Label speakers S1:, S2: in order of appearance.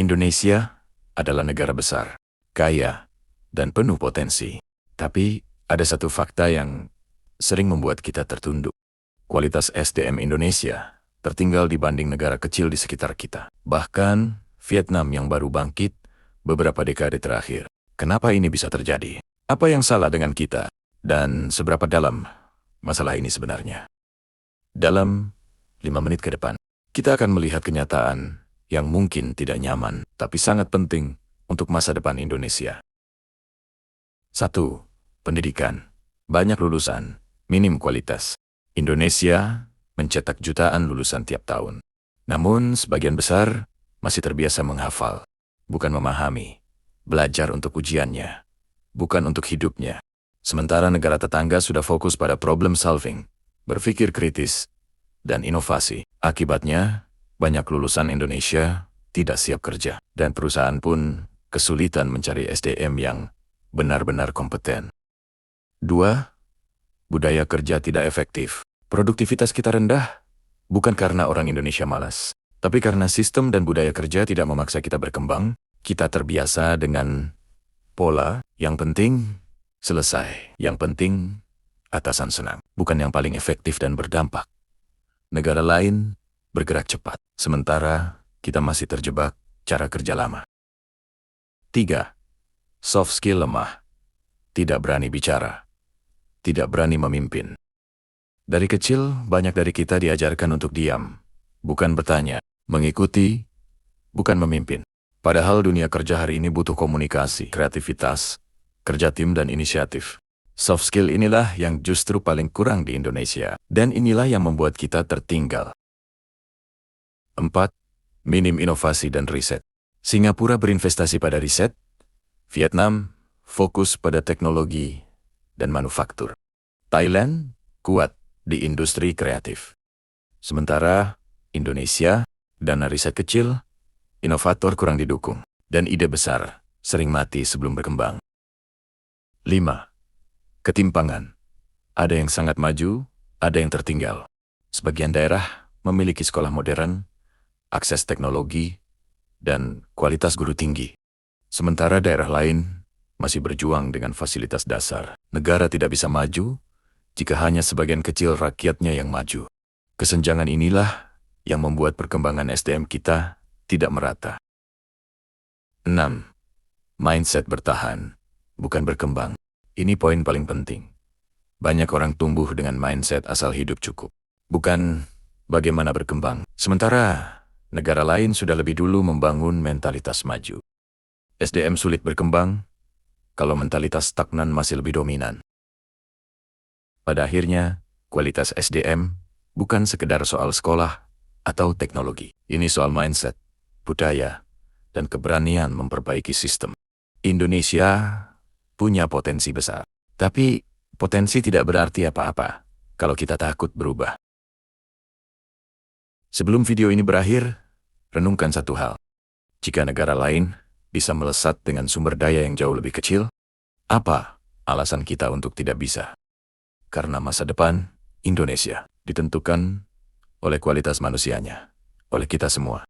S1: Indonesia adalah negara besar, kaya, dan penuh potensi. Tapi ada satu fakta yang sering membuat kita tertunduk. Kualitas SDM Indonesia tertinggal dibanding negara kecil di sekitar kita. Bahkan Vietnam yang baru bangkit beberapa dekade terakhir. Kenapa ini bisa terjadi? Apa yang salah dengan kita? Dan seberapa dalam masalah ini sebenarnya? Dalam 5 menit ke depan, kita akan melihat kenyataan yang mungkin tidak nyaman, tapi sangat penting untuk masa depan Indonesia. 1. Pendidikan. Banyak lulusan, minim kualitas. Indonesia mencetak jutaan lulusan tiap tahun. Namun, sebagian besar masih terbiasa menghafal, bukan memahami. Belajar untuk ujiannya, bukan untuk hidupnya. Sementara negara tetangga sudah fokus pada problem solving, berpikir kritis, dan inovasi. Akibatnya, banyak lulusan Indonesia tidak siap kerja, dan perusahaan pun kesulitan mencari SDM yang benar-benar kompeten. 2. Budaya kerja tidak efektif. Produktivitas kita rendah, bukan karena orang Indonesia malas, tapi karena sistem dan budaya kerja tidak memaksa kita berkembang. Kita terbiasa dengan pola, yang penting selesai, yang penting atasan senang, bukan yang paling efektif dan berdampak. Negara lain bergerak cepat, sementara kita masih terjebak cara kerja lama. 3. Soft skill lemah. Tidak berani bicara. Tidak berani memimpin. Dari kecil, banyak dari kita diajarkan untuk diam, bukan bertanya, mengikuti, bukan memimpin. Padahal dunia kerja hari ini butuh komunikasi, kreativitas, kerja tim dan inisiatif. Soft skill inilah yang justru paling kurang di Indonesia, dan inilah yang membuat kita tertinggal. 4. Minim inovasi dan riset. Singapura berinvestasi pada riset, Vietnam fokus pada teknologi dan manufaktur. Thailand kuat di industri kreatif. Sementara Indonesia, dana riset kecil, inovator kurang didukung, dan ide besar sering mati sebelum berkembang. 5. Ketimpangan. Ada yang sangat maju, ada yang tertinggal. Sebagian daerah memiliki sekolah modern, akses teknologi, dan kualitas guru tinggi. Sementara daerah lain masih berjuang dengan fasilitas dasar. Negara tidak bisa maju jika hanya sebagian kecil rakyatnya yang maju. Kesenjangan inilah yang membuat perkembangan SDM kita tidak merata. 6. Mindset bertahan, bukan berkembang. Ini poin paling penting. Banyak orang tumbuh dengan mindset asal hidup cukup, bukan bagaimana berkembang. Sementara negara lain sudah lebih dulu membangun mentalitas maju. SDM sulit berkembang kalau mentalitas stagnan masih lebih dominan. Pada akhirnya, kualitas SDM bukan sekedar soal sekolah atau teknologi. Ini soal mindset, budaya, dan keberanian memperbaiki sistem. Indonesia punya potensi besar, tapi potensi tidak berarti apa-apa kalau kita takut berubah. Sebelum video ini berakhir, renungkan satu hal. Jika negara lain bisa melesat dengan sumber daya yang jauh lebih kecil, apa alasan kita untuk tidak bisa? Karena masa depan Indonesia ditentukan oleh kualitas manusianya, oleh kita semua.